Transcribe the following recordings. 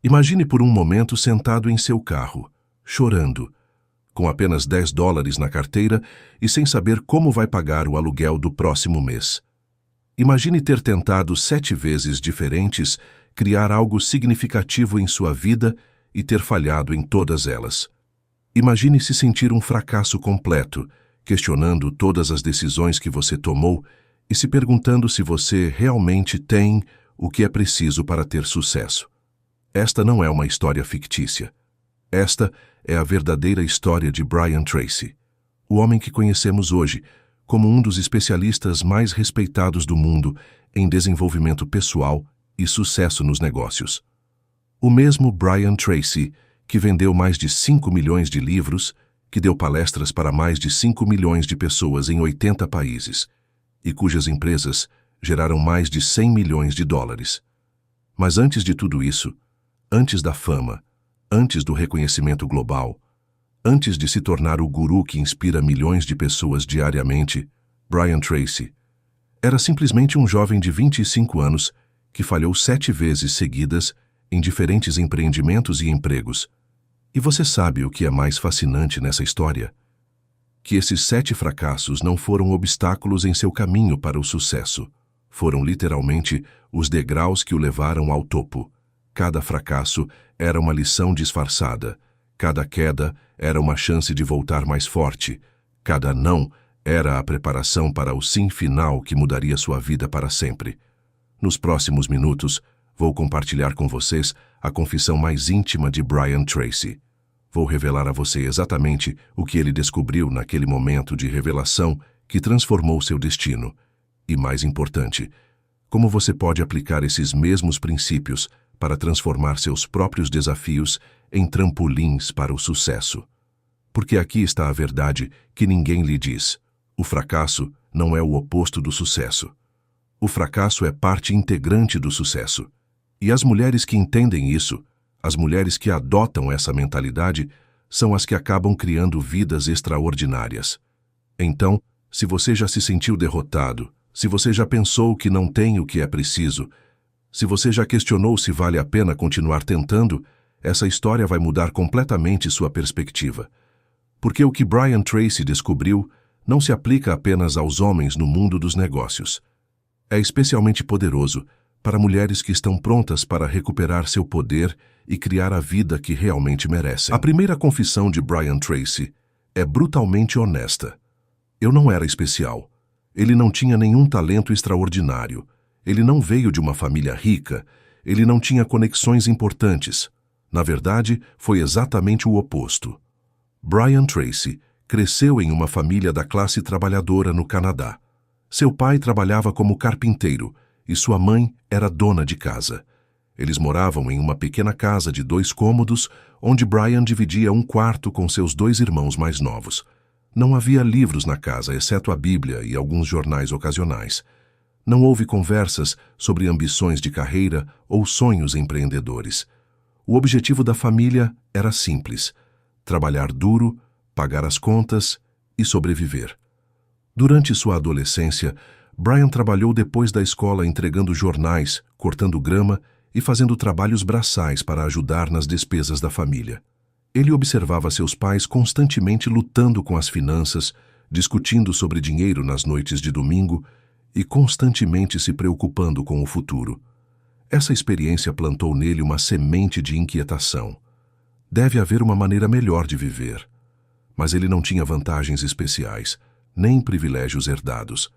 Imagine por um momento sentado em seu carro, chorando, com apenas $10 na carteira e sem saber como vai pagar o aluguel do próximo mês. Imagine ter tentado 7 vezes diferentes criar algo significativo em sua vida e ter falhado em todas elas. Imagine se sentir um fracasso completo, questionando todas as decisões que você tomou e se perguntando se você realmente tem o que é preciso para ter sucesso. Esta não é uma história fictícia. Esta é a verdadeira história de Brian Tracy, o homem que conhecemos hoje como um dos especialistas mais respeitados do mundo em desenvolvimento pessoal e sucesso nos negócios. O mesmo Brian Tracy, que vendeu mais de 5 milhões de livros, que deu palestras para mais de 5 milhões de pessoas em 80 países, e cujas empresas geraram mais de 100 milhões de dólares. Mas antes de tudo isso, antes da fama, antes do reconhecimento global, antes de se tornar o guru que inspira milhões de pessoas diariamente, Brian Tracy era simplesmente um jovem de 25 anos que falhou 7 vezes seguidas em diferentes empreendimentos e empregos. E você sabe o que é mais fascinante nessa história? Que esses 7 fracassos não foram obstáculos em seu caminho para o sucesso. Foram literalmente os degraus que o levaram ao topo. Cada fracasso era uma lição disfarçada. Cada queda era uma chance de voltar mais forte. Cada não era a preparação para o sim final que mudaria sua vida para sempre. Nos próximos minutos, vou compartilhar com vocês a confissão mais íntima de Brian Tracy. Vou revelar a você exatamente o que ele descobriu naquele momento de revelação que transformou seu destino. E mais importante, como você pode aplicar esses mesmos princípios para transformar seus próprios desafios em trampolins para o sucesso. Porque aqui está a verdade que ninguém lhe diz. O fracasso não é o oposto do sucesso. O fracasso é parte integrante do sucesso. E as mulheres que entendem isso, as mulheres que adotam essa mentalidade, são as que acabam criando vidas extraordinárias. Então, se você já se sentiu derrotado, se você já pensou que não tem o que é preciso, se você já questionou se vale a pena continuar tentando, essa história vai mudar completamente sua perspectiva. Porque o que Brian Tracy descobriu não se aplica apenas aos homens no mundo dos negócios. É especialmente poderoso para mulheres que estão prontas para recuperar seu poder e criar a vida que realmente merecem. A primeira confissão de Brian Tracy é brutalmente honesta. Eu não era especial. Ele não tinha nenhum talento extraordinário. Ele não veio de uma família rica. Ele não tinha conexões importantes. Na verdade, foi exatamente o oposto. Brian Tracy cresceu em uma família da classe trabalhadora no Canadá. Seu pai trabalhava como carpinteiro e sua mãe era dona de casa. Eles moravam em uma pequena casa de 2 cômodos, onde Brian dividia um quarto com seus 2 irmãos mais novos. Não havia livros na casa, exceto a Bíblia e alguns jornais ocasionais. Não houve conversas sobre ambições de carreira ou sonhos empreendedores. O objetivo da família era simples: trabalhar duro, pagar as contas e sobreviver. Durante sua adolescência, Brian trabalhou depois da escola entregando jornais, cortando grama e fazendo trabalhos braçais para ajudar nas despesas da família. Ele observava seus pais constantemente lutando com as finanças, discutindo sobre dinheiro nas noites de domingo e constantemente se preocupando com o futuro. Essa experiência plantou nele uma semente de inquietação. Deve haver uma maneira melhor de viver. Mas ele não tinha vantagens especiais, nem privilégios herdados,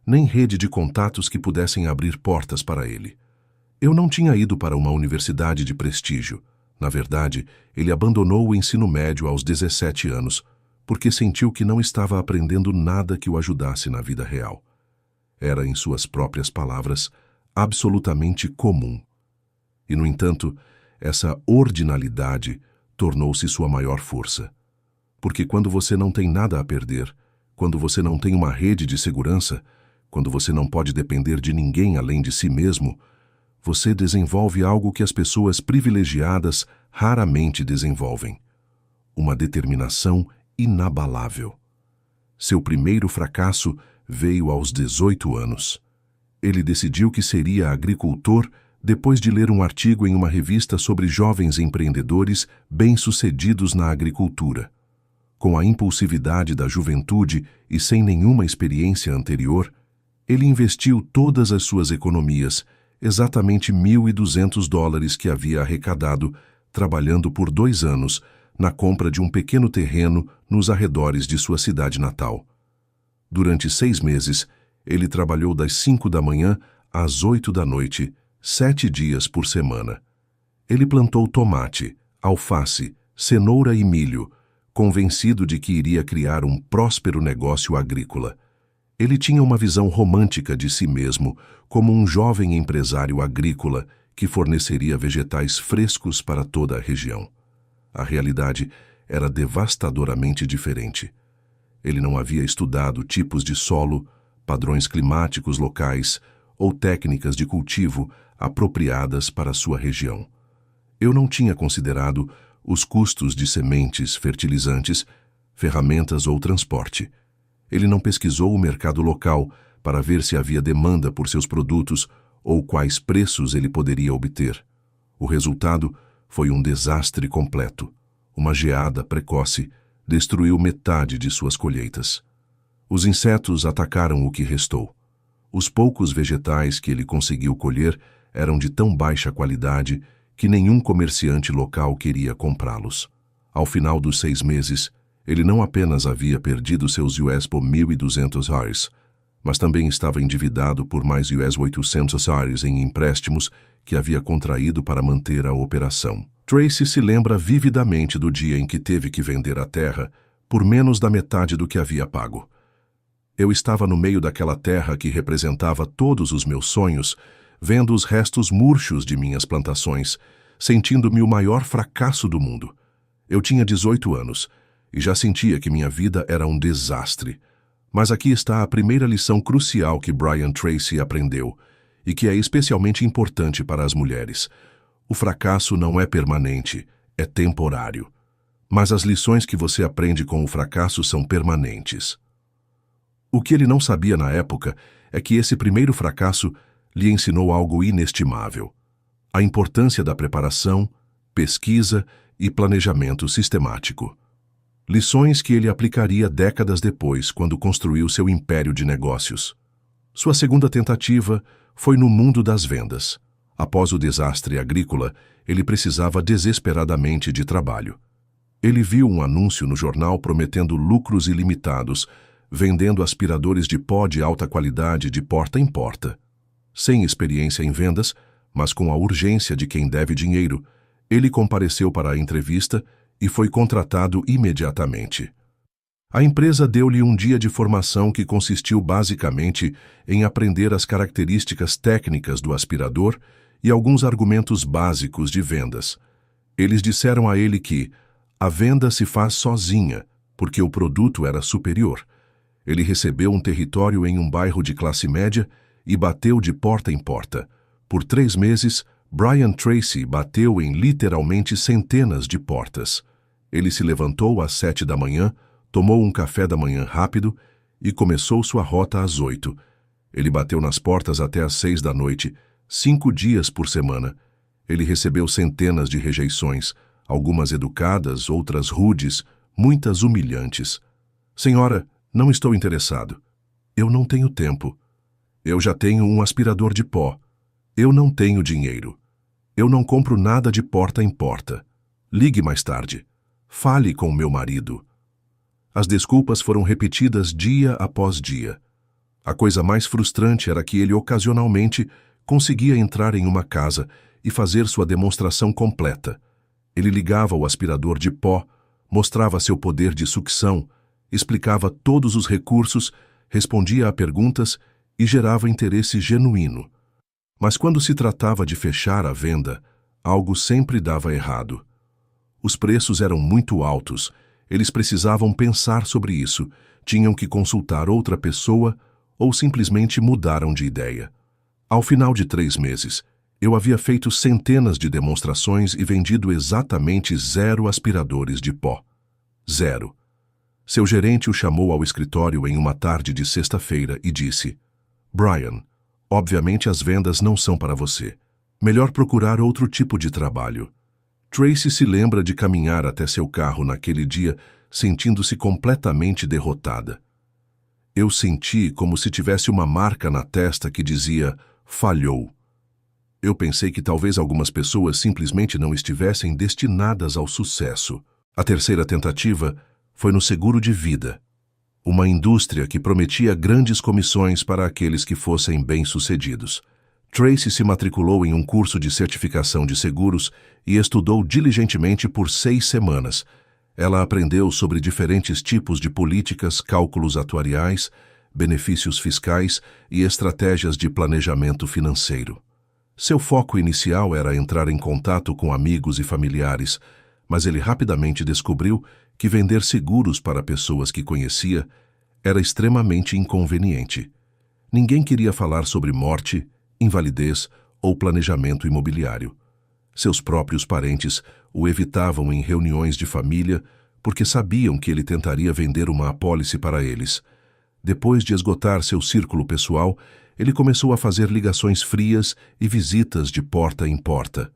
nem rede de contatos que pudessem abrir portas para ele. Eu não tinha ido para uma universidade de prestígio. Na verdade, ele abandonou o ensino médio aos 17 anos, porque sentiu que não estava aprendendo nada que o ajudasse na vida real. Era, em suas próprias palavras, absolutamente comum. E, no entanto, essa ordinalidade tornou-se sua maior força. Porque quando você não tem nada a perder, quando você não tem uma rede de segurança, quando você não pode depender de ninguém além de si mesmo, você desenvolve algo que as pessoas privilegiadas raramente desenvolvem: uma determinação inabalável. Seu primeiro fracasso veio aos 18 anos. Ele decidiu que seria agricultor depois de ler um artigo em uma revista sobre jovens empreendedores bem-sucedidos na agricultura. Com a impulsividade da juventude e sem nenhuma experiência anterior, ele investiu todas as suas economias, exatamente $1.200 que havia arrecadado, trabalhando por 2 anos, na compra de um pequeno terreno nos arredores de sua cidade natal. Durante 6 meses, ele trabalhou das 5 da manhã às 8 da noite, 7 dias por semana. Ele plantou tomate, alface, cenoura e milho, convencido de que iria criar um próspero negócio agrícola. Ele tinha uma visão romântica de si mesmo como um jovem empresário agrícola que forneceria vegetais frescos para toda a região. A realidade era devastadoramente diferente. Ele não havia estudado tipos de solo, padrões climáticos locais ou técnicas de cultivo apropriadas para sua região. Eu não tinha considerado os custos de sementes, fertilizantes, ferramentas ou transporte. Ele não pesquisou o mercado local para ver se havia demanda por seus produtos ou quais preços ele poderia obter. O resultado foi um desastre completo. Uma geada precoce destruiu metade de suas colheitas. Os insetos atacaram o que restou. Os poucos vegetais que ele conseguiu colher eram de tão baixa qualidade que nenhum comerciante local queria comprá-los. Ao final dos 6 meses, ele não apenas havia perdido seus $1.200, mas também estava endividado por mais $800 em empréstimos que havia contraído para manter a operação. Tracy se lembra vividamente do dia em que teve que vender a terra por menos da metade do que havia pago. Eu estava no meio daquela terra que representava todos os meus sonhos, vendo os restos murchos de minhas plantações, sentindo-me o maior fracasso do mundo. Eu tinha 18 anos e já sentia que minha vida era um desastre. Mas aqui está a primeira lição crucial que Brian Tracy aprendeu e que é especialmente importante para as mulheres. O fracasso não é permanente, é temporário. Mas as lições que você aprende com o fracasso são permanentes. O que ele não sabia na época é que esse primeiro fracasso lhe ensinou algo inestimável: a importância da preparação, pesquisa e planejamento sistemático. Lições que ele aplicaria décadas depois, quando construiu seu império de negócios. Sua segunda tentativa foi no mundo das vendas. Após o desastre agrícola, ele precisava desesperadamente de trabalho. Ele viu um anúncio no jornal prometendo lucros ilimitados, vendendo aspiradores de pó de alta qualidade de porta em porta. Sem experiência em vendas, mas com a urgência de quem deve dinheiro, ele compareceu para a entrevista e foi contratado imediatamente. A empresa deu-lhe um dia de formação que consistiu basicamente em aprender as características técnicas do aspirador e alguns argumentos básicos de vendas. Eles disseram a ele que a venda se faz sozinha, porque o produto era superior. Ele recebeu um território em um bairro de classe média e bateu de porta em porta. Por 3 meses, Brian Tracy bateu em literalmente centenas de portas. Ele se levantou às 7 da manhã, tomou um café da manhã rápido e começou sua rota às 8. Ele bateu nas portas até às 6 da noite, 5 dias por semana. Ele recebeu centenas de rejeições, algumas educadas, outras rudes, muitas humilhantes. Senhora, não estou interessado. Eu não tenho tempo. Eu já tenho um aspirador de pó. Eu não tenho dinheiro. Eu não compro nada de porta em porta. Ligue mais tarde. Fale com meu marido. As desculpas foram repetidas dia após dia. A coisa mais frustrante era que ele ocasionalmente conseguia entrar em uma casa e fazer sua demonstração completa. Ele ligava o aspirador de pó, mostrava seu poder de sucção, explicava todos os recursos, respondia a perguntas e gerava interesse genuíno. Mas quando se tratava de fechar a venda, algo sempre dava errado. Os preços eram muito altos, eles precisavam pensar sobre isso, tinham que consultar outra pessoa ou simplesmente mudaram de ideia. Ao final de 3 meses, eu havia feito centenas de demonstrações e vendido exatamente 0 aspiradores de pó. 0. Seu gerente o chamou ao escritório em uma tarde de sexta-feira e disse: Brian, obviamente as vendas não são para você. Melhor procurar outro tipo de trabalho. Tracy se lembra de caminhar até seu carro naquele dia, sentindo-se completamente derrotada. Eu senti como se tivesse uma marca na testa que dizia falhou. Eu pensei que talvez algumas pessoas simplesmente não estivessem destinadas ao sucesso. A terceira tentativa foi no seguro de vida, uma indústria que prometia grandes comissões para aqueles que fossem bem-sucedidos. Tracy se matriculou em um curso de certificação de seguros e estudou diligentemente por 6 semanas. Ela aprendeu sobre diferentes tipos de políticas, cálculos atuariais, benefícios fiscais e estratégias de planejamento financeiro. Seu foco inicial era entrar em contato com amigos e familiares, mas ele rapidamente descobriu que vender seguros para pessoas que conhecia era extremamente inconveniente. Ninguém queria falar sobre morte, invalidez ou planejamento imobiliário. Seus próprios parentes o evitavam em reuniões de família porque sabiam que ele tentaria vender uma apólice para eles. Depois de esgotar seu círculo pessoal, ele começou a fazer ligações frias e visitas de porta em porta.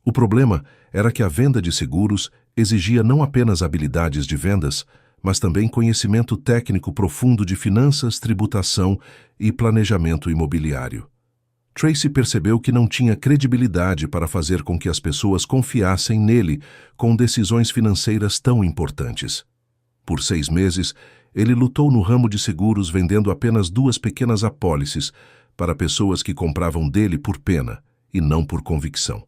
O problema era que a venda de seguros exigia não apenas habilidades de vendas, mas também conhecimento técnico profundo de finanças, tributação e planejamento imobiliário. Tracy percebeu que não tinha credibilidade para fazer com que as pessoas confiassem nele com decisões financeiras tão importantes. Por 6 meses, ele lutou no ramo de seguros vendendo apenas 2 pequenas apólices para pessoas que compravam dele por pena e não por convicção.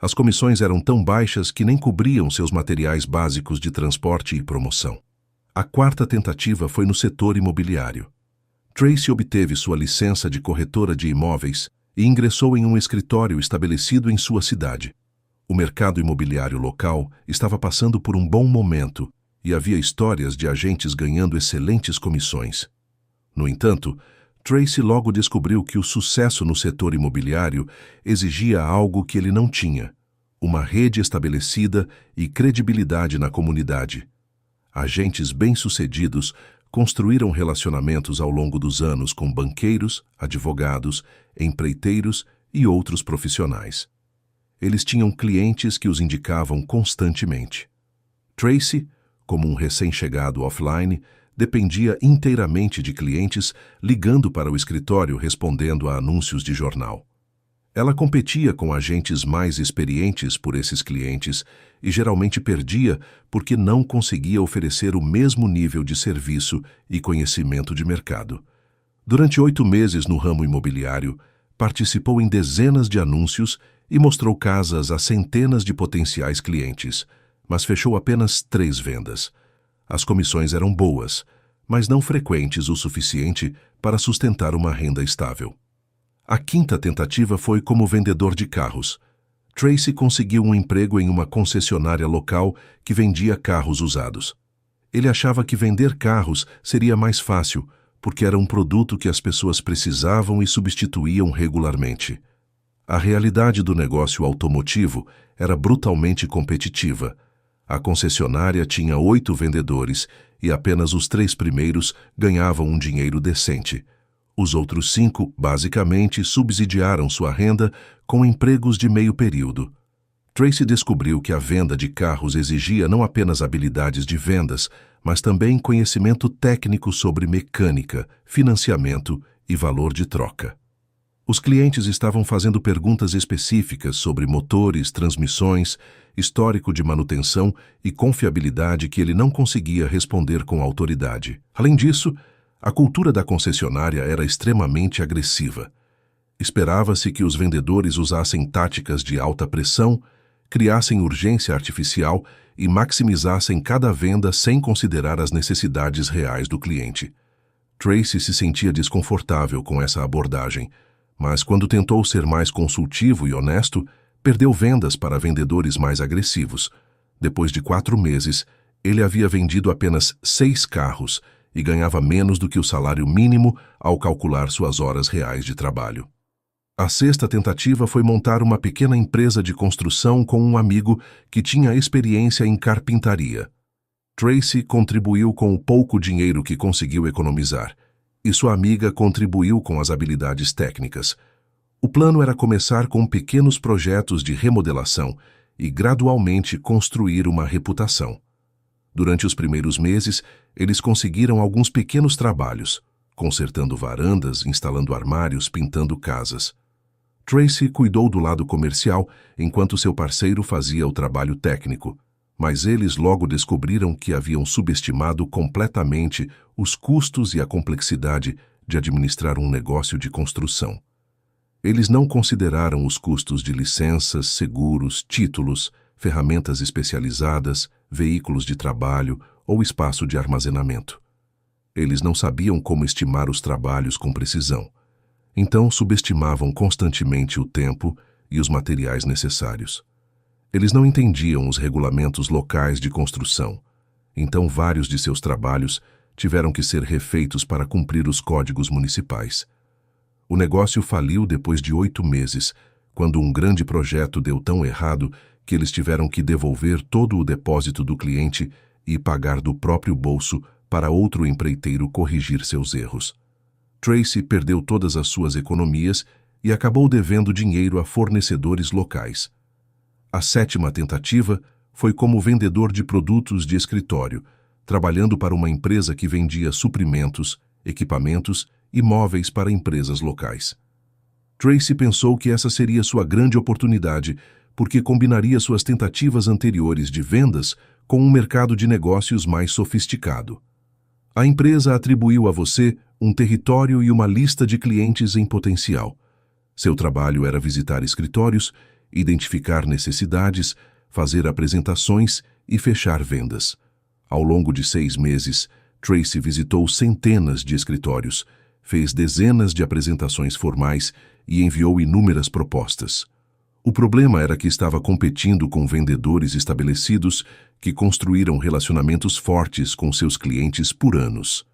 As comissões eram tão baixas que nem cobriam seus materiais básicos de transporte e promoção. A quarta tentativa foi no setor imobiliário. Tracy obteve sua licença de corretora de imóveis e ingressou em um escritório estabelecido em sua cidade. O mercado imobiliário local estava passando por um bom momento e havia histórias de agentes ganhando excelentes comissões. No entanto, Tracy logo descobriu que o sucesso no setor imobiliário exigia algo que ele não tinha: uma rede estabelecida e credibilidade na comunidade. Agentes bem-sucedidos construíram relacionamentos ao longo dos anos com banqueiros, advogados, empreiteiros e outros profissionais. Eles tinham clientes que os indicavam constantemente. Tracy, como um recém-chegado offline, dependia inteiramente de clientes ligando para o escritório respondendo a anúncios de jornal. Ela competia com agentes mais experientes por esses clientes e geralmente perdia porque não conseguia oferecer o mesmo nível de serviço e conhecimento de mercado. Durante 8 meses no ramo imobiliário, participou em dezenas de anúncios e mostrou casas a centenas de potenciais clientes, mas fechou apenas 3 vendas. As comissões eram boas, mas não frequentes o suficiente para sustentar uma renda estável. A quinta tentativa foi como vendedor de carros. Tracy conseguiu um emprego em uma concessionária local que vendia carros usados. Ele achava que vender carros seria mais fácil, porque era um produto que as pessoas precisavam e substituíam regularmente. A realidade do negócio automotivo era brutalmente competitiva. A concessionária tinha 8 vendedores e apenas os 3 primeiros ganhavam um dinheiro decente. Os outros 5, basicamente, subsidiaram sua renda com empregos de meio período. Tracy descobriu que a venda de carros exigia não apenas habilidades de vendas, mas também conhecimento técnico sobre mecânica, financiamento e valor de troca. Os clientes estavam fazendo perguntas específicas sobre motores, transmissões, histórico de manutenção e confiabilidade que ele não conseguia responder com autoridade. Além disso, a cultura da concessionária era extremamente agressiva. Esperava-se que os vendedores usassem táticas de alta pressão, criassem urgência artificial e maximizassem cada venda sem considerar as necessidades reais do cliente. Tracy se sentia desconfortável com essa abordagem, mas quando tentou ser mais consultivo e honesto, perdeu vendas para vendedores mais agressivos. Depois de 4 meses, ele havia vendido apenas 6 carros e ganhava menos do que o salário mínimo ao calcular suas horas reais de trabalho. A sexta tentativa foi montar uma pequena empresa de construção com um amigo que tinha experiência em carpintaria. Tracy contribuiu com o pouco dinheiro que conseguiu economizar, e sua amiga contribuiu com as habilidades técnicas. O plano era começar com pequenos projetos de remodelação e gradualmente construir uma reputação. Durante os primeiros meses, eles conseguiram alguns pequenos trabalhos, consertando varandas, instalando armários, pintando casas. Tracy cuidou do lado comercial enquanto seu parceiro fazia o trabalho técnico, mas eles logo descobriram que haviam subestimado completamente os custos e a complexidade de administrar um negócio de construção. Eles não consideraram os custos de licenças, seguros, títulos, ferramentas especializadas, veículos de trabalho ou espaço de armazenamento. Eles não sabiam como estimar os trabalhos com precisão. Então subestimavam constantemente o tempo e os materiais necessários. Eles não entendiam os regulamentos locais de construção. Então vários de seus trabalhos tiveram que ser refeitos para cumprir os códigos municipais. O negócio faliu depois de 8 meses, quando um grande projeto deu tão errado que eles tiveram que devolver todo o depósito do cliente e pagar do próprio bolso para outro empreiteiro corrigir seus erros. Tracy perdeu todas as suas economias e acabou devendo dinheiro a fornecedores locais. A 7ª tentativa foi como vendedor de produtos de escritório, trabalhando para uma empresa que vendia suprimentos, equipamentos e móveis para empresas locais. Tracy pensou que essa seria sua grande oportunidade, porque combinaria suas tentativas anteriores de vendas com um mercado de negócios mais sofisticado. A empresa atribuiu a você um território e uma lista de clientes em potencial. Seu trabalho era visitar escritórios, identificar necessidades, fazer apresentações e fechar vendas. Ao longo de 6 meses, Tracy visitou centenas de escritórios, fez dezenas de apresentações formais e enviou inúmeras propostas. O problema era que estava competindo com vendedores estabelecidos que construíram relacionamentos fortes com seus clientes por anos.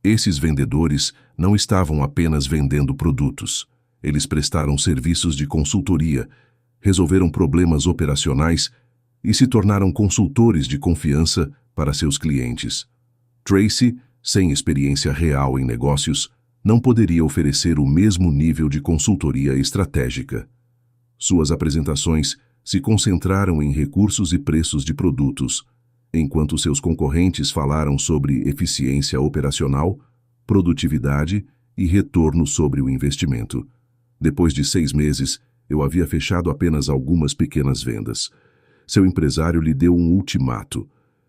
Esses vendedores não estavam apenas vendendo produtos. Eles prestaram serviços de consultoria, resolveram problemas operacionais e se tornaram consultores de confiança para seus clientes. Tracy, sem experiência real em negócios, não poderia oferecer o mesmo nível de consultoria estratégica. Suas apresentações se concentraram em recursos e preços de produtos, enquanto seus concorrentes falaram sobre eficiência operacional, produtividade e retorno sobre o investimento. Depois de 6 meses, eu havia fechado apenas algumas pequenas vendas. Seu empresário lhe deu um ultimato: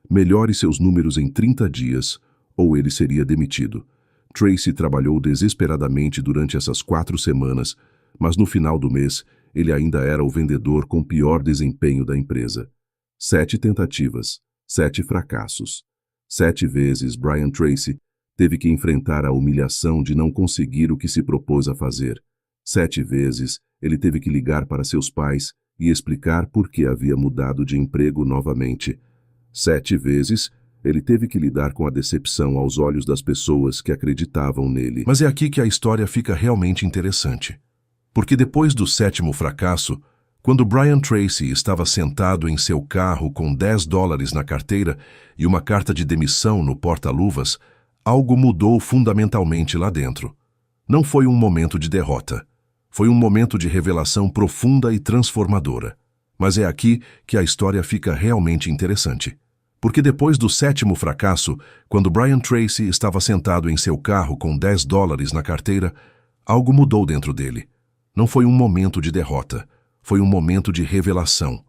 melhore seus números em 30 dias, ou ele seria demitido. Tracy trabalhou desesperadamente durante essas 4 semanas, mas no final do mês, ele ainda era o vendedor com pior desempenho da empresa. 7 tentativas, 7 fracassos. 7 vezes Brian Tracy teve que enfrentar a humilhação de não conseguir o que se propôs a fazer. 7 vezes ele teve que ligar para seus pais e explicar por que havia mudado de emprego novamente. 7 vezes ele teve que lidar com a decepção aos olhos das pessoas que acreditavam nele. Mas é aqui que a história fica realmente interessante. Porque depois do 7º fracasso, quando Brian Tracy estava sentado em seu carro com $10 na carteira e uma carta de demissão no porta-luvas, algo mudou fundamentalmente lá dentro. Não foi um momento de derrota. Foi um momento de revelação profunda e transformadora. Mas é aqui que a história fica realmente interessante. Porque depois do 7º fracasso, quando Brian Tracy estava sentado em seu carro com $10 na carteira, algo mudou dentro dele. Não foi um momento de derrota, foi um momento de revelação.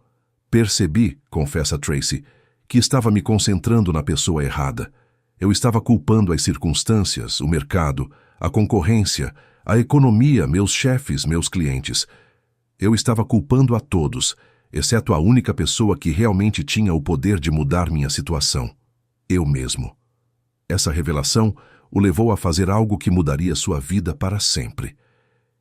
Percebi, confessa Tracy, que estava me concentrando na pessoa errada. Eu estava culpando as circunstâncias, o mercado, a concorrência, a economia, meus chefes, meus clientes. Eu estava culpando a todos, exceto a única pessoa que realmente tinha o poder de mudar minha situação: eu mesmo. Essa revelação o levou a fazer algo que mudaria sua vida para sempre.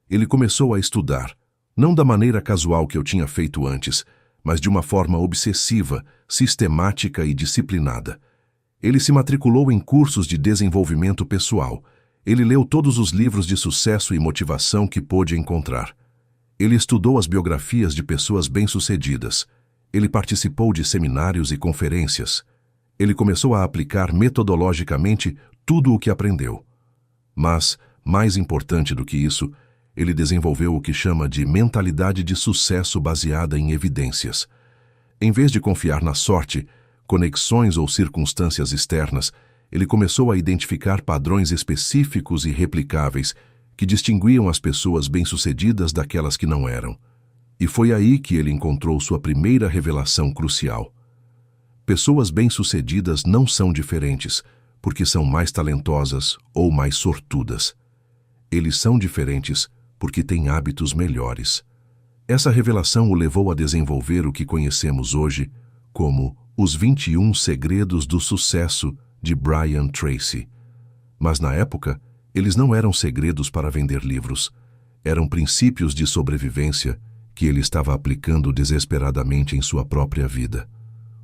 Ele começou a estudar, não da maneira casual que eu tinha feito antes, mas de uma forma obsessiva, sistemática e disciplinada. Ele se matriculou em cursos de desenvolvimento pessoal. Ele leu todos os livros de sucesso e motivação que pôde encontrar. Ele estudou as biografias de pessoas bem-sucedidas. Ele participou de seminários e conferências. Ele começou a aplicar metodologicamente tudo o que aprendeu. Mas, mais importante do que isso, ele desenvolveu o que chama de mentalidade de sucesso baseada em evidências. Em vez de confiar na sorte, conexões ou circunstâncias externas, ele começou a identificar padrões específicos e replicáveis que distinguiam as pessoas bem-sucedidas daquelas que não eram. E foi aí que ele encontrou sua primeira revelação crucial. Pessoas bem-sucedidas não são diferentes, porque são mais talentosas ou mais sortudas. Eles são diferentes porque têm hábitos melhores. Essa revelação o levou a desenvolver o que conhecemos hoje como os 21 Segredos do Sucesso de Brian Tracy. Mas na época, eles não eram segredos para vender livros. Eram princípios de sobrevivência que ele estava aplicando desesperadamente em sua própria vida.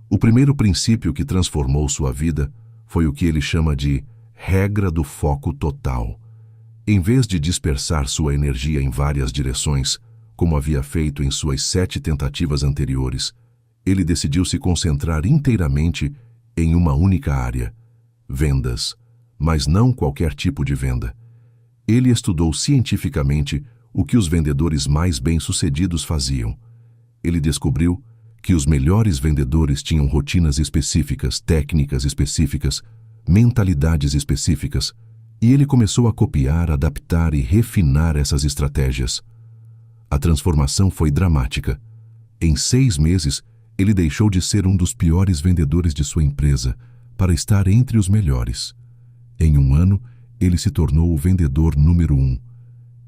O primeiro princípio que transformou sua vida foi o que ele chama de regra do foco total. Em vez de dispersar sua energia em várias direções, como havia feito em suas 7 tentativas anteriores, ele decidiu se concentrar inteiramente em uma única área: vendas, mas não qualquer tipo de venda. Ele estudou cientificamente o que os vendedores mais bem-sucedidos faziam. Ele descobriu que os melhores vendedores tinham rotinas específicas, técnicas específicas, mentalidades específicas, e ele começou a copiar, adaptar e refinar essas estratégias. A transformação foi dramática. Em 6 meses, ele deixou de ser um dos piores vendedores de sua empresa para estar entre os melhores. Em 1 ano, ele se tornou o vendedor número 1.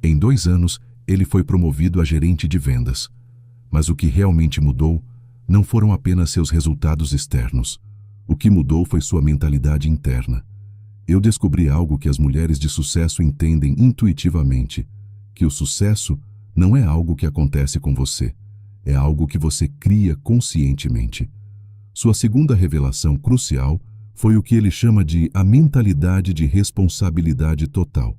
Em 2 anos, ele foi promovido a gerente de vendas. Mas o que realmente mudou não foram apenas seus resultados externos. O que mudou foi sua mentalidade interna. Eu descobri algo que as mulheres de sucesso entendem intuitivamente, que o sucesso não é algo que acontece com você, é algo que você cria conscientemente. Sua segunda revelação crucial foi o que ele chama de a mentalidade de responsabilidade total.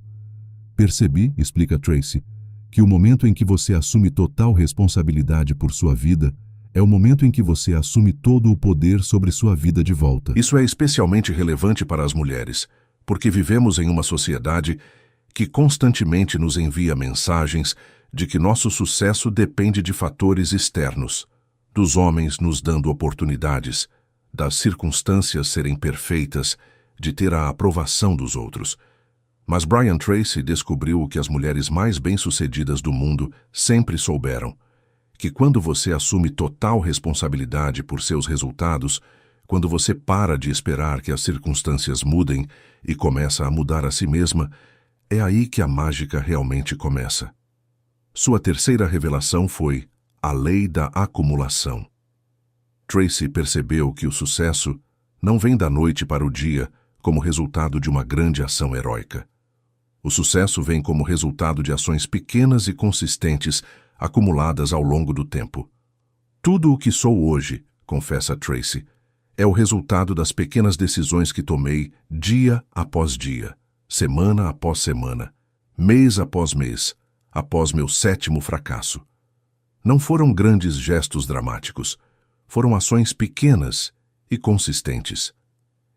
Percebi, explica Tracy, que o momento em que você assume total responsabilidade por sua vida é o momento em que você assume todo o poder sobre sua vida de volta. Isso é especialmente relevante para as mulheres, porque vivemos em uma sociedade que constantemente nos envia mensagens de que nosso sucesso depende de fatores externos, dos homens nos dando oportunidades, das circunstâncias serem perfeitas, de ter a aprovação dos outros. Mas Brian Tracy descobriu o que as mulheres mais bem-sucedidas do mundo sempre souberam: que quando você assume total responsabilidade por seus resultados, quando você para de esperar que as circunstâncias mudem e começa a mudar a si mesma, é aí que a mágica realmente começa. Sua terceira revelação foi a lei da acumulação. Tracy percebeu que o sucesso não vem da noite para o dia como resultado de uma grande ação heróica. O sucesso vem como resultado de ações pequenas e consistentes acumuladas ao longo do tempo. Tudo o que sou hoje, confessa Tracy, é o resultado das pequenas decisões que tomei dia após dia, semana após semana, mês após mês, após meu 7º fracasso. Não foram grandes gestos dramáticos, foram ações pequenas e consistentes.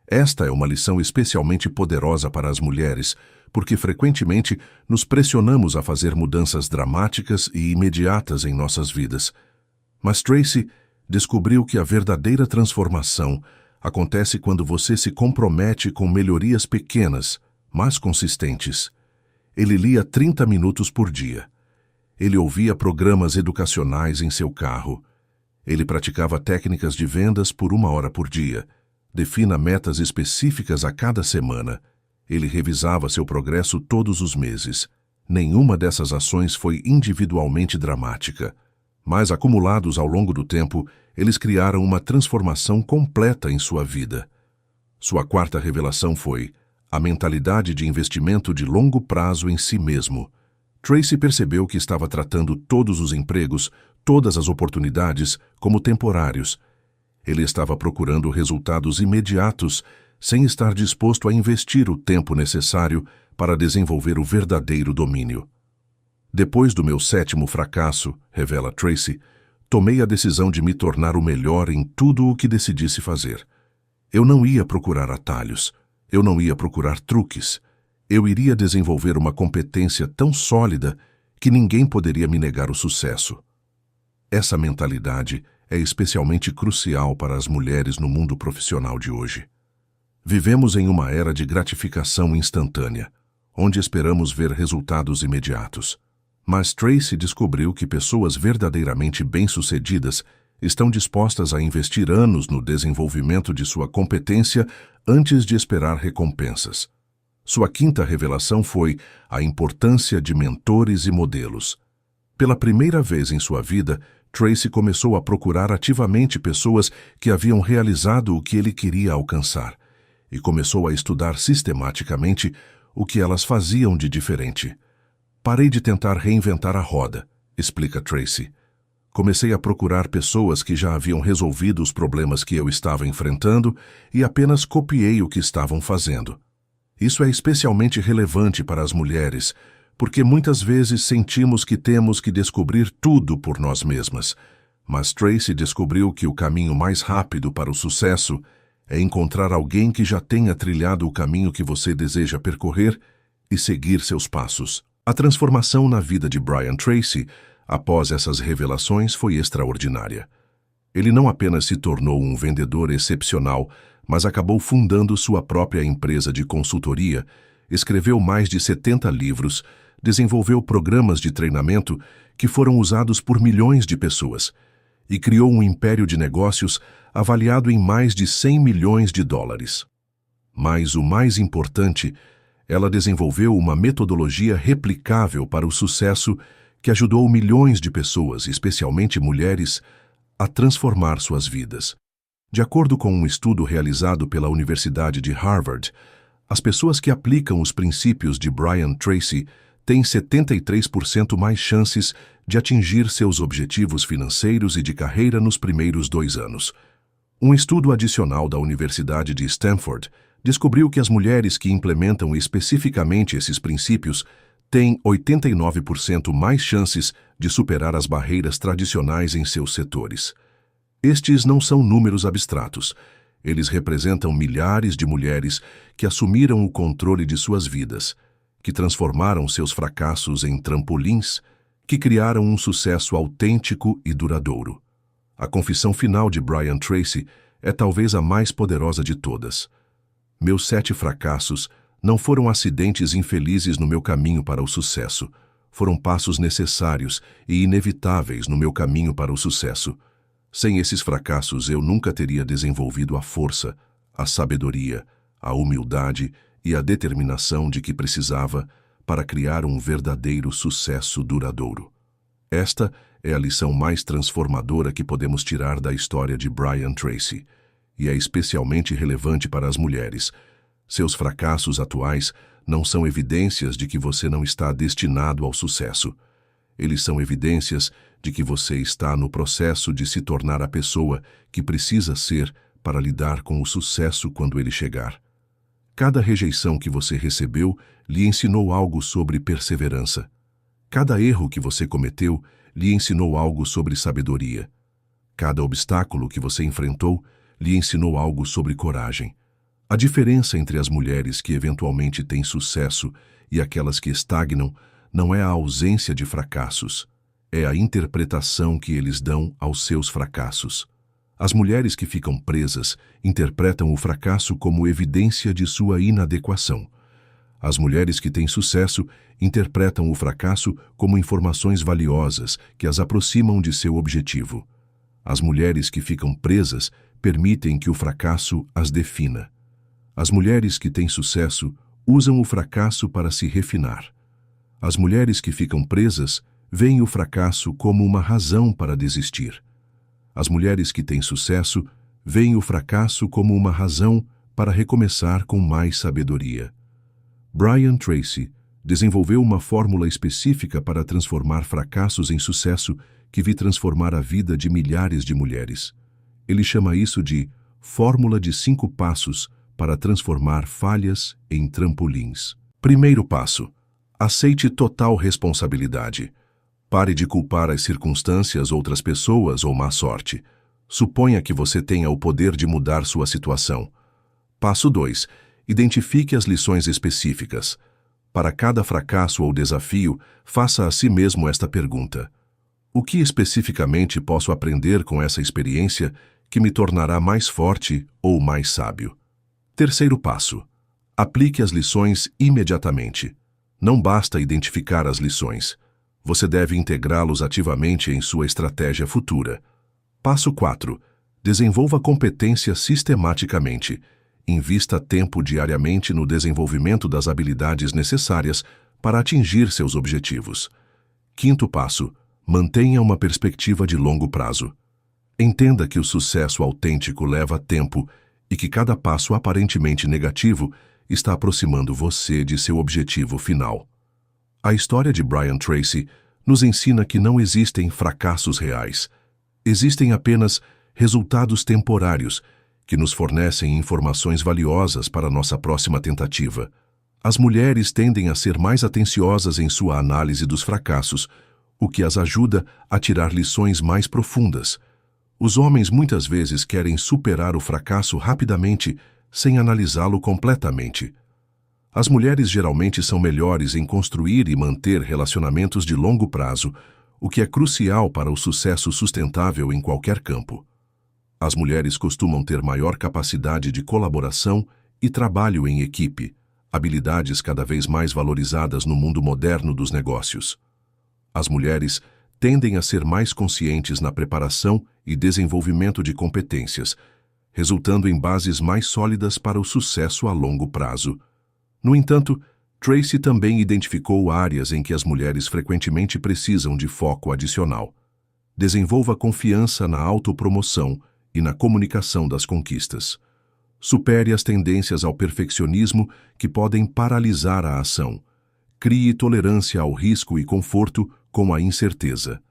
Esta é uma lição especialmente poderosa para as mulheres, porque frequentemente nos pressionamos a fazer mudanças dramáticas e imediatas em nossas vidas. Mas Tracy descobriu que a verdadeira transformação acontece quando você se compromete com melhorias pequenas, mas consistentes. Ele lia 30 minutos por dia. Ele ouvia programas educacionais em seu carro. Ele praticava técnicas de vendas por 1 hora por dia. Defina metas específicas a cada semana. Ele revisava seu progresso todos os meses. Nenhuma dessas ações foi individualmente dramática, mas acumulados ao longo do tempo, eles criaram uma transformação completa em sua vida. Sua quarta revelação foi a mentalidade de investimento de longo prazo em si mesmo. Tracy percebeu que estava tratando todos os empregos, todas as oportunidades, como temporários. Ele estava procurando resultados imediatos, sem estar disposto a investir o tempo necessário para desenvolver o verdadeiro domínio. Depois do meu 7º fracasso, revela Tracy, tomei a decisão de me tornar o melhor em tudo o que decidisse fazer. Eu não ia procurar atalhos, eu não ia procurar truques. Eu iria desenvolver uma competência tão sólida que ninguém poderia me negar o sucesso. Essa mentalidade é especialmente crucial para as mulheres no mundo profissional de hoje. Vivemos em uma era de gratificação instantânea, onde esperamos ver resultados imediatos. Mas Tracy descobriu que pessoas verdadeiramente bem-sucedidas estão dispostas a investir anos no desenvolvimento de sua competência antes de esperar recompensas. Sua quinta revelação foi a importância de mentores e modelos. Pela primeira vez em sua vida, Tracy começou a procurar ativamente pessoas que haviam realizado o que ele queria alcançar e começou a estudar sistematicamente o que elas faziam de diferente. Parei de tentar reinventar a roda, explica Tracy. Comecei a procurar pessoas que já haviam resolvido os problemas que eu estava enfrentando e apenas copiei o que estavam fazendo. Isso é especialmente relevante para as mulheres, porque muitas vezes sentimos que temos que descobrir tudo por nós mesmas. Mas Tracy descobriu que o caminho mais rápido para o sucesso é encontrar alguém que já tenha trilhado o caminho que você deseja percorrer e seguir seus passos. A transformação na vida de Brian Tracy, após essas revelações, foi extraordinária. Ele não apenas se tornou um vendedor excepcional, mas acabou fundando sua própria empresa de consultoria, escreveu mais de 70 livros, desenvolveu programas de treinamento que foram usados por milhões de pessoas e criou um império de negócios avaliado em mais de 100 milhões de dólares. Mas o mais importante, ela desenvolveu uma metodologia replicável para o sucesso que ajudou milhões de pessoas, especialmente mulheres, a transformar suas vidas. De acordo com um estudo realizado pela Universidade de Harvard, as pessoas que aplicam os princípios de Brian Tracy têm 73% mais chances de atingir seus objetivos financeiros e de carreira nos primeiros 2 anos. Um estudo adicional da Universidade de Stanford descobriu que as mulheres que implementam especificamente esses princípios têm 89% mais chances de superar as barreiras tradicionais em seus setores. Estes não são números abstratos. Eles representam milhares de mulheres que assumiram o controle de suas vidas, que transformaram seus fracassos em trampolins, que criaram um sucesso autêntico e duradouro. A confissão final de Brian Tracy é talvez a mais poderosa de todas. Meus 7 fracassos não foram acidentes infelizes no meu caminho para o sucesso. Foram passos necessários e inevitáveis no meu caminho para o sucesso. Sem esses fracassos, eu nunca teria desenvolvido a força, a sabedoria, a humildade e a determinação de que precisava para criar um verdadeiro sucesso duradouro. Esta é a lição mais transformadora que podemos tirar da história de Brian Tracy, e é especialmente relevante para as mulheres. Seus fracassos atuais não são evidências de que você não está destinado ao sucesso. Eles são evidências de que você está no processo de se tornar a pessoa que precisa ser para lidar com o sucesso quando ele chegar. Cada rejeição que você recebeu lhe ensinou algo sobre perseverança. Cada erro que você cometeu lhe ensinou algo sobre sabedoria. Cada obstáculo que você enfrentou lhe ensinou algo sobre coragem. A diferença entre as mulheres que eventualmente têm sucesso e aquelas que estagnam não é a ausência de fracassos, é a interpretação que eles dão aos seus fracassos. As mulheres que ficam presas interpretam o fracasso como evidência de sua inadequação. As mulheres que têm sucesso interpretam o fracasso como informações valiosas que as aproximam de seu objetivo. As mulheres que ficam presas permitem que o fracasso as defina. As mulheres que têm sucesso usam o fracasso para se refinar. As mulheres que ficam presas veem o fracasso como uma razão para desistir. As mulheres que têm sucesso veem o fracasso como uma razão para recomeçar com mais sabedoria. Brian Tracy desenvolveu uma fórmula específica para transformar fracassos em sucesso que vi transformar a vida de milhares de mulheres. Ele chama isso de Fórmula de 5 Passos para transformar falhas em trampolins. Primeiro passo: aceite total responsabilidade. Pare de culpar as circunstâncias, outras pessoas ou má sorte. Suponha que você tenha o poder de mudar sua situação. Passo 2. Identifique as lições específicas. Para cada fracasso ou desafio, faça a si mesmo esta pergunta: o que especificamente posso aprender com essa experiência que me tornará mais forte ou mais sábio? Terceiro passo: aplique as lições imediatamente. Não basta identificar as lições. Você deve integrá-los ativamente em sua estratégia futura. Passo 4. Desenvolva competência sistematicamente. Invista tempo diariamente no desenvolvimento das habilidades necessárias para atingir seus objetivos. Quinto passo: mantenha uma perspectiva de longo prazo. Entenda que o sucesso autêntico leva tempo e que cada passo aparentemente negativo está aproximando você de seu objetivo final. A história de Brian Tracy nos ensina que não existem fracassos reais. Existem apenas resultados temporários que nos fornecem informações valiosas para nossa próxima tentativa. As mulheres tendem a ser mais atenciosas em sua análise dos fracassos, o que as ajuda a tirar lições mais profundas. Os homens muitas vezes querem superar o fracasso rapidamente, sem analisá-lo completamente. As mulheres geralmente são melhores em construir e manter relacionamentos de longo prazo, o que é crucial para o sucesso sustentável em qualquer campo. As mulheres costumam ter maior capacidade de colaboração e trabalho em equipe, habilidades cada vez mais valorizadas no mundo moderno dos negócios. As mulheres tendem a ser mais conscientes na preparação e desenvolvimento de competências, resultando em bases mais sólidas para o sucesso a longo prazo. No entanto, Tracy também identificou áreas em que as mulheres frequentemente precisam de foco adicional. Desenvolva confiança na autopromoção e na comunicação das conquistas. Supere as tendências ao perfeccionismo que podem paralisar a ação. Crie tolerância ao risco e conforto com a incerteza.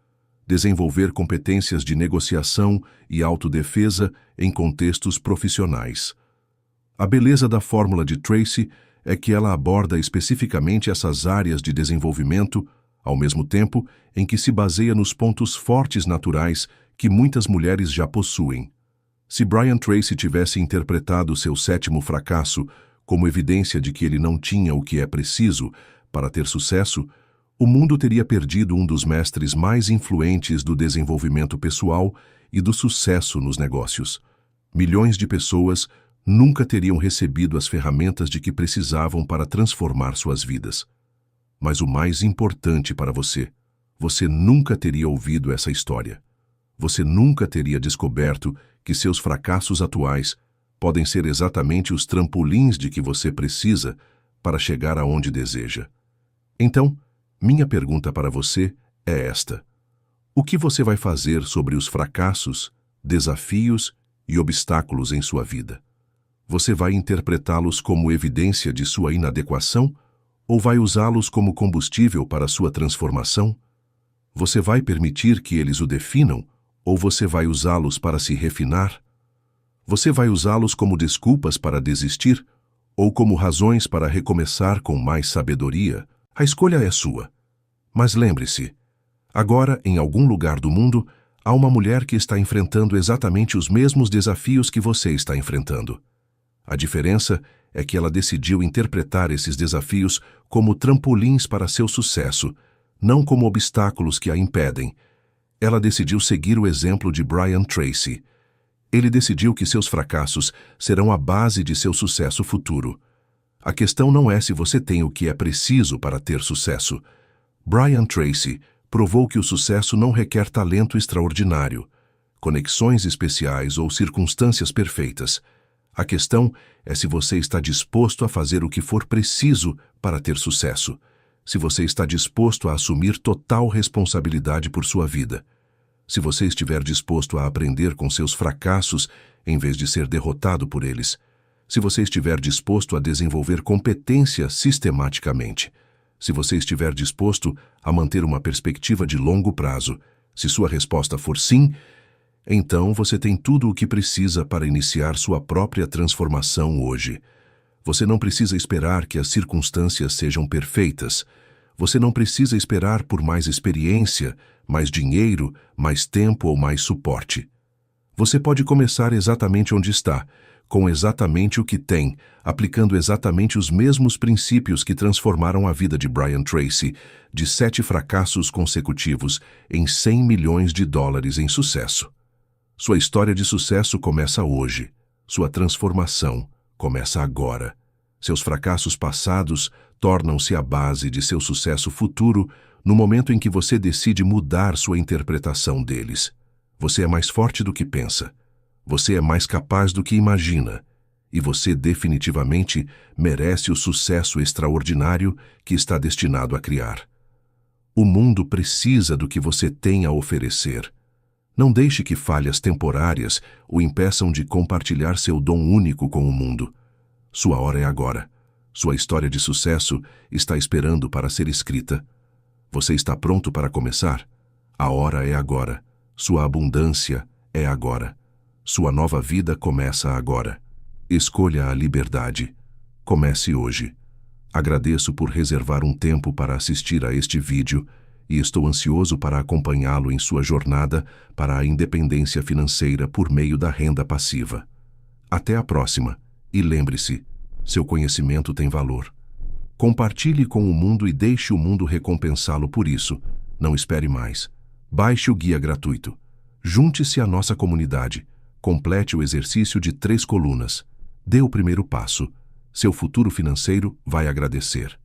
Desenvolver competências de negociação e autodefesa em contextos profissionais. A beleza da fórmula de Tracy é que ela aborda especificamente essas áreas de desenvolvimento, ao mesmo tempo em que se baseia nos pontos fortes naturais que muitas mulheres já possuem. Se Brian Tracy tivesse interpretado seu 7º fracasso como evidência de que ele não tinha o que é preciso para ter sucesso, o mundo teria perdido um dos mestres mais influentes do desenvolvimento pessoal e do sucesso nos negócios. Milhões de pessoas nunca teriam recebido as ferramentas de que precisavam para transformar suas vidas. Mas o mais importante para você nunca teria ouvido essa história. Você nunca teria descoberto que seus fracassos atuais podem ser exatamente os trampolins de que você precisa para chegar aonde deseja. Então, minha pergunta para você é esta: o que você vai fazer sobre os fracassos, desafios e obstáculos em sua vida? Você vai interpretá-los como evidência de sua inadequação ou vai usá-los como combustível para sua transformação? Você vai permitir que eles o definam ou você vai usá-los para se refinar? Você vai usá-los como desculpas para desistir ou como razões para recomeçar com mais sabedoria? A escolha é sua. Mas lembre-se, agora, em algum lugar do mundo, há uma mulher que está enfrentando exatamente os mesmos desafios que você está enfrentando. A diferença é que ela decidiu interpretar esses desafios como trampolins para seu sucesso, não como obstáculos que a impedem. Ela decidiu seguir o exemplo de Brian Tracy. Ele decidiu que seus fracassos serão a base de seu sucesso futuro. A questão não é se você tem o que é preciso para ter sucesso. Brian Tracy provou que o sucesso não requer talento extraordinário, conexões especiais ou circunstâncias perfeitas. A questão é se você está disposto a fazer o que for preciso para ter sucesso, se você está disposto a assumir total responsabilidade por sua vida, se você estiver disposto a aprender com seus fracassos em vez de ser derrotado por eles, se você estiver disposto a desenvolver competência sistematicamente, se você estiver disposto a manter uma perspectiva de longo prazo. Se sua resposta for sim, então você tem tudo o que precisa para iniciar sua própria transformação hoje. Você não precisa esperar que as circunstâncias sejam perfeitas. Você não precisa esperar por mais experiência, mais dinheiro, mais tempo ou mais suporte. Você pode começar exatamente onde está, com exatamente o que tem, aplicando exatamente os mesmos princípios que transformaram a vida de Brian Tracy, de 7 fracassos consecutivos, em 100 milhões de dólares em sucesso. Sua história de sucesso começa hoje. Sua transformação começa agora. Seus fracassos passados tornam-se a base de seu sucesso futuro no momento em que você decide mudar sua interpretação deles. Você é mais forte do que pensa. Você é mais capaz do que imagina. E você definitivamente merece o sucesso extraordinário que está destinado a criar. O mundo precisa do que você tem a oferecer. Não deixe que falhas temporárias o impeçam de compartilhar seu dom único com o mundo. Sua hora é agora. Sua história de sucesso está esperando para ser escrita. Você está pronto para começar? A hora é agora. Sua abundância é agora. Sua nova vida começa agora. Escolha a liberdade. Comece hoje. Agradeço por reservar um tempo para assistir a este vídeo e estou ansioso para acompanhá-lo em sua jornada para a independência financeira por meio da renda passiva. Até a próxima e lembre-se, seu conhecimento tem valor. Compartilhe com o mundo e deixe o mundo recompensá-lo por isso. Não espere mais. Baixe o guia gratuito. Junte-se à nossa comunidade. Complete o exercício de 3 colunas. Dê o primeiro passo. Seu futuro financeiro vai agradecer.